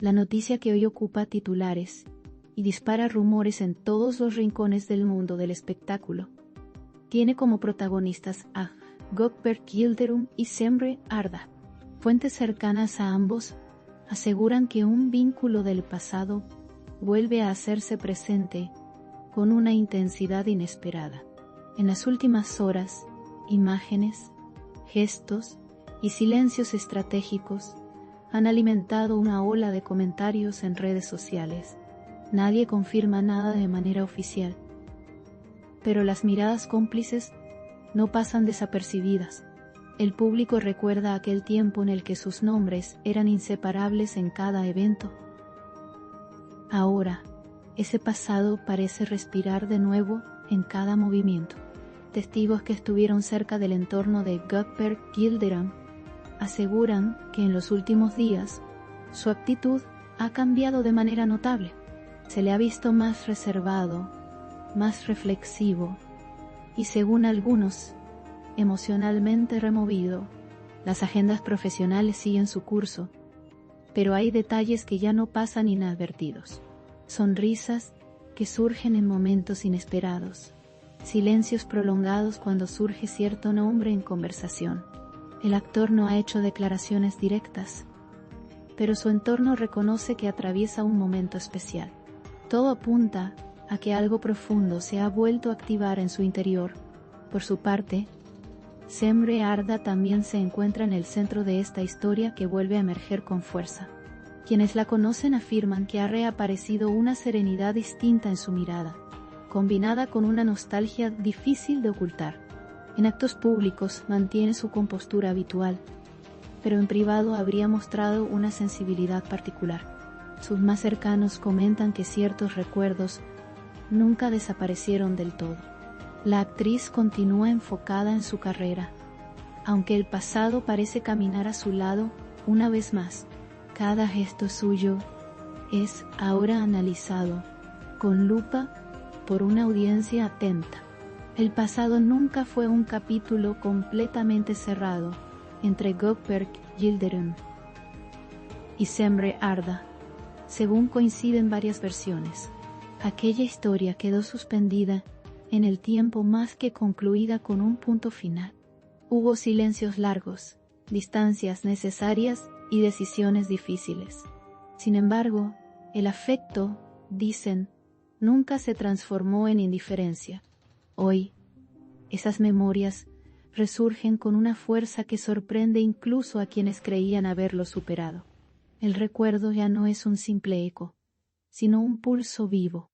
La noticia que hoy ocupa titulares y dispara rumores en todos los rincones del mundo del espectáculo tiene como protagonistas a Gökberk Yildirim y Semre Arda. Fuentes cercanas a ambos aseguran que un vínculo del pasado vuelve a hacerse presente con una intensidad inesperada. En las últimas horas, imágenes, gestos y silencios estratégicos han alimentado una ola de comentarios en redes sociales. Nadie confirma nada de manera oficial, pero las miradas cómplices no pasan desapercibidas. El público recuerda aquel tiempo en el que sus nombres eran inseparables en cada evento. Ahora, ese pasado parece respirar de nuevo en cada movimiento. Testigos que estuvieron cerca del entorno de Gökberk Yildirim aseguran que en los últimos días su actitud ha cambiado de manera notable. Se le ha visto más reservado, más reflexivo y, según algunos, emocionalmente removido. Las agendas profesionales siguen su curso, pero hay detalles que ya no pasan inadvertidos. Sonrisas que surgen en momentos inesperados, silencios prolongados cuando surge cierto nombre en conversación. El actor no ha hecho declaraciones directas, pero su entorno reconoce que atraviesa un momento especial. Todo apunta a que algo profundo se ha vuelto a activar en su interior. Por su parte, Semre Arda también se encuentra en el centro de esta historia que vuelve a emerger con fuerza. Quienes la conocen afirman que ha reaparecido una serenidad distinta en su mirada, combinada con una nostalgia difícil de ocultar. En actos públicos mantiene su compostura habitual, pero en privado habría mostrado una sensibilidad particular. Sus más cercanos comentan que ciertos recuerdos nunca desaparecieron del todo. La actriz continúa enfocada en su carrera, aunque el pasado parece caminar a su lado una vez más. Cada gesto suyo es ahora analizado con lupa por una audiencia atenta. El pasado nunca fue un capítulo completamente cerrado entre Gökberk Yildirim y Semre Arda. Según coinciden varias versiones, aquella historia quedó suspendida en el tiempo más que concluida con un punto final. Hubo silencios largos, distancias necesarias y decisiones difíciles. Sin embargo, el afecto, dicen, nunca se transformó en indiferencia. Hoy, esas memorias resurgen con una fuerza que sorprende incluso a quienes creían haberlo superado. El recuerdo ya no es un simple eco, sino un pulso vivo.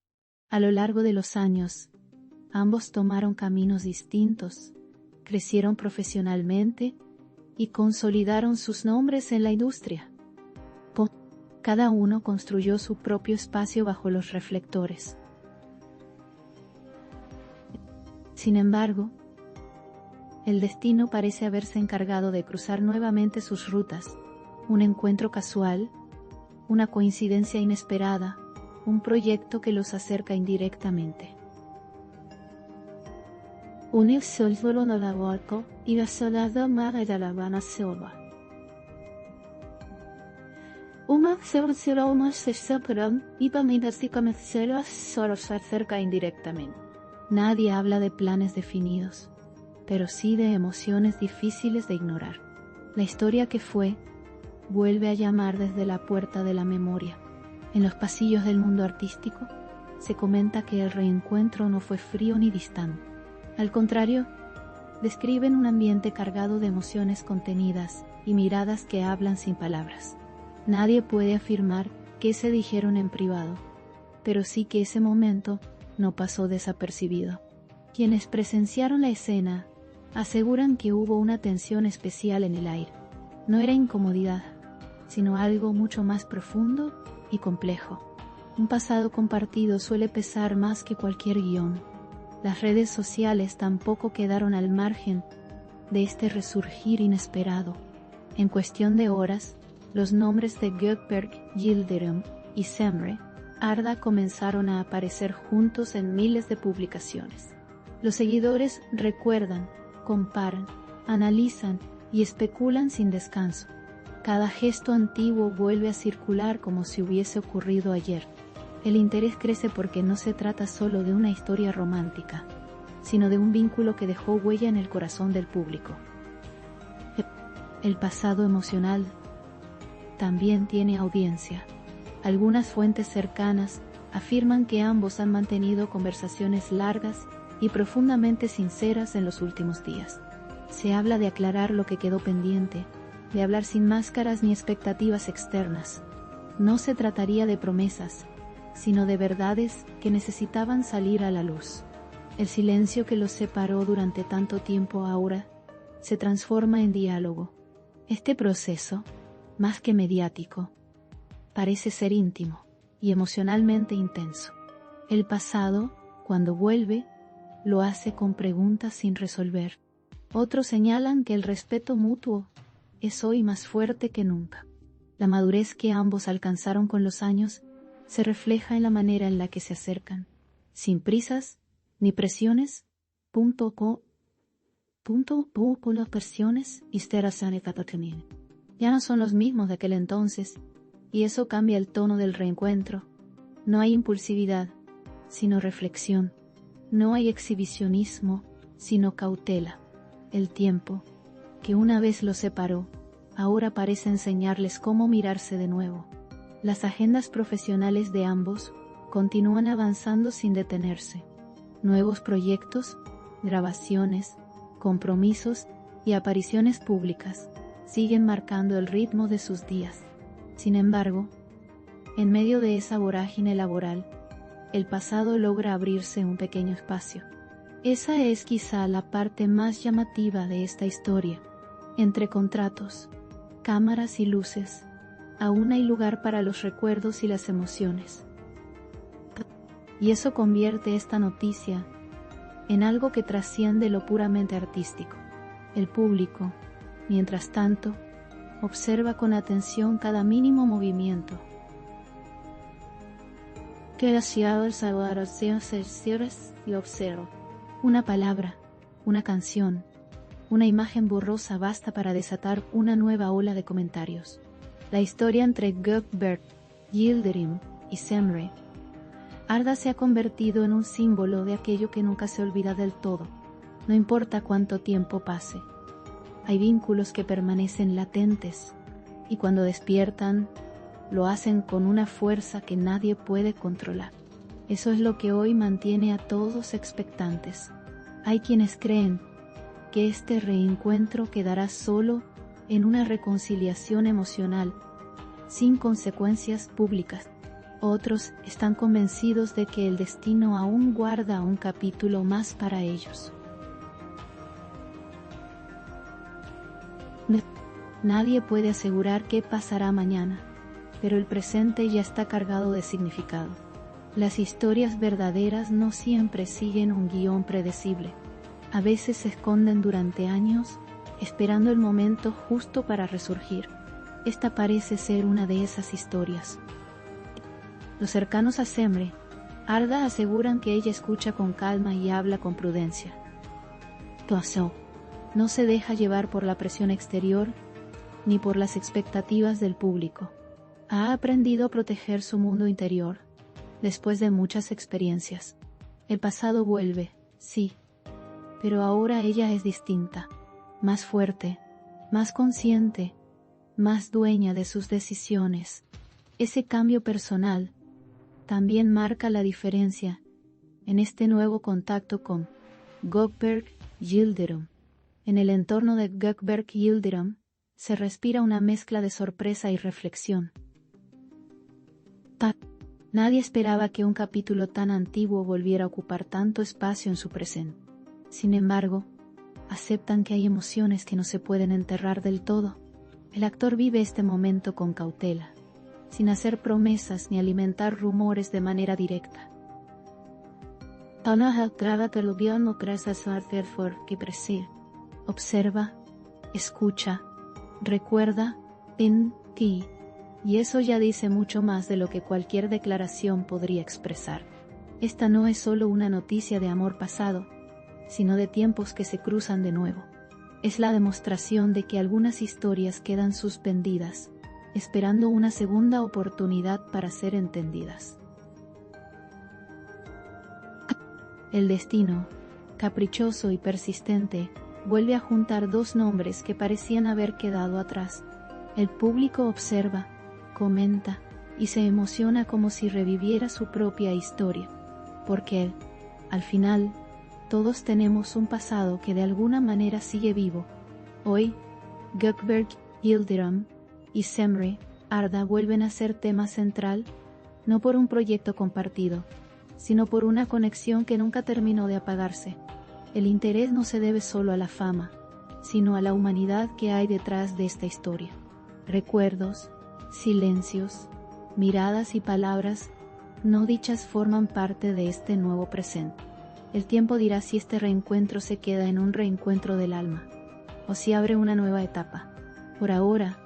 A lo largo de los años, ambos tomaron caminos distintos, crecieron profesionalmente y consolidaron sus nombres en la industria. Cada uno construyó su propio espacio bajo los reflectores. Sin embargo, el destino parece haberse encargado de cruzar nuevamente sus rutas. Un encuentro casual, una coincidencia inesperada, un proyecto que los acerca indirectamente. Unir solo no la volco y la solada mare de la Habana Silva. Uma se separan y para si comenzaron solo se acerca indirectamente. Nadie habla de planes definidos, pero sí de emociones difíciles de ignorar. La historia que fue vuelve a llamar desde la puerta de la memoria. En los pasillos del mundo artístico se comenta que el reencuentro no fue frío ni distante. Al contrario, describen un ambiente cargado de emociones contenidas y miradas que hablan sin palabras. Nadie puede afirmar que se dijeron en privado, pero sí que ese momento no pasó desapercibido. Quienes presenciaron la escena aseguran que hubo una tensión especial en el aire. No era incomodidad, sino algo mucho más profundo y complejo. Un pasado compartido suele pesar más que cualquier guión. Las redes sociales tampoco quedaron al margen de este resurgir inesperado. En cuestión de horas, los nombres de Gökberk Yildirim y Semre Arda comenzaron a aparecer juntos en miles de publicaciones. Los seguidores recuerdan, comparan, analizan y especulan sin descanso. Cada gesto antiguo vuelve a circular como si hubiese ocurrido ayer. El interés crece porque no se trata solo de una historia romántica, sino de un vínculo que dejó huella en el corazón del público. El pasado emocional también tiene audiencia. Algunas fuentes cercanas afirman que ambos han mantenido conversaciones largas y profundamente sinceras en los últimos días. Se habla de aclarar lo que quedó pendiente, de hablar sin máscaras ni expectativas externas. No se trataría de promesas, sino de verdades que necesitaban salir a la luz. El silencio que los separó durante tanto tiempo ahora se transforma en diálogo. Este proceso, más que mediático, parece ser íntimo y emocionalmente intenso. El pasado, cuando vuelve, lo hace con preguntas sin resolver. Otros señalan que el respeto mutuo es hoy más fuerte que nunca. La madurez que ambos alcanzaron con los años se refleja en la manera en la que se acercan, sin prisas ni presiones. Con las presiones ya no son los mismos de aquel entonces, y eso cambia el tono del reencuentro. No hay impulsividad, sino reflexión. No hay exhibicionismo, sino cautela. El tiempo, que una vez los separó, ahora parece enseñarles cómo mirarse de nuevo. Las agendas profesionales de ambos continúan avanzando sin detenerse. Nuevos proyectos, grabaciones, compromisos y apariciones públicas siguen marcando el ritmo de sus días. Sin embargo, en medio de esa vorágine laboral, el pasado logra abrirse un pequeño espacio. Esa es quizá la parte más llamativa de esta historia. Entre contratos, cámaras y luces, aún hay lugar para los recuerdos y las emociones. Y eso convierte esta noticia en algo que trasciende lo puramente artístico. El público, mientras tanto, observa con atención cada mínimo movimiento. Y observo. Una palabra, una canción, una imagen borrosa basta para desatar una nueva ola de comentarios. La historia entre Gökberk, Yildirim y Semre Arda se ha convertido en un símbolo de aquello que nunca se olvida del todo, no importa cuánto tiempo pase. Hay vínculos que permanecen latentes, y cuando despiertan, lo hacen con una fuerza que nadie puede controlar. Eso es lo que hoy mantiene a todos expectantes. Hay quienes creen que este reencuentro quedará solo en una reconciliación emocional, sin consecuencias públicas. Otros están convencidos de que el destino aún guarda un capítulo más para ellos. Nadie puede asegurar qué pasará mañana, pero el presente ya está cargado de significado. Las historias verdaderas no siempre siguen un guión predecible. A veces se esconden durante años, esperando el momento justo para resurgir. Esta parece ser una de esas historias. Los cercanos a Semre, Arda aseguran que ella escucha con calma y habla con prudencia. No se deja llevar por la presión exterior ni por las expectativas del público. Ha aprendido a proteger su mundo interior, después de muchas experiencias. El pasado vuelve, sí, pero ahora ella es distinta, más fuerte, más consciente, más dueña de sus decisiones. Ese cambio personal también marca la diferencia en este nuevo contacto con Gökberk Yildirim. En el entorno de Gökberk Yildirim se respira una mezcla de sorpresa y reflexión. Nadie esperaba que un capítulo tan antiguo volviera a ocupar tanto espacio en su presente. Sin embargo, aceptan que hay emociones que no se pueden enterrar del todo. El actor vive este momento con cautela, sin hacer promesas ni alimentar rumores de manera directa. Observa, escucha, recuerda, en ti, y eso ya dice mucho más de lo que cualquier declaración podría expresar. Esta no es solo una noticia de amor pasado, sino de tiempos que se cruzan de nuevo. Es la demostración de que algunas historias quedan suspendidas, esperando una segunda oportunidad para ser entendidas. El destino, caprichoso y persistente, vuelve a juntar dos nombres que parecían haber quedado atrás. El público observa, comenta y se emociona como si reviviera su propia historia, porque, al final, todos tenemos un pasado que de alguna manera sigue vivo. Hoy, Gökberg, Yildirim y Semre, Arda vuelven a ser tema central, no por un proyecto compartido, sino por una conexión que nunca terminó de apagarse. El interés no se debe solo a la fama, sino a la humanidad que hay detrás de esta historia. Recuerdos, silencios, miradas y palabras no dichas forman parte de este nuevo presente. El tiempo dirá si este reencuentro se queda en un reencuentro del alma, o si abre una nueva etapa. Por ahora,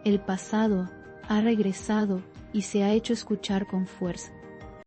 el pasado ha regresado y se ha hecho escuchar con fuerza.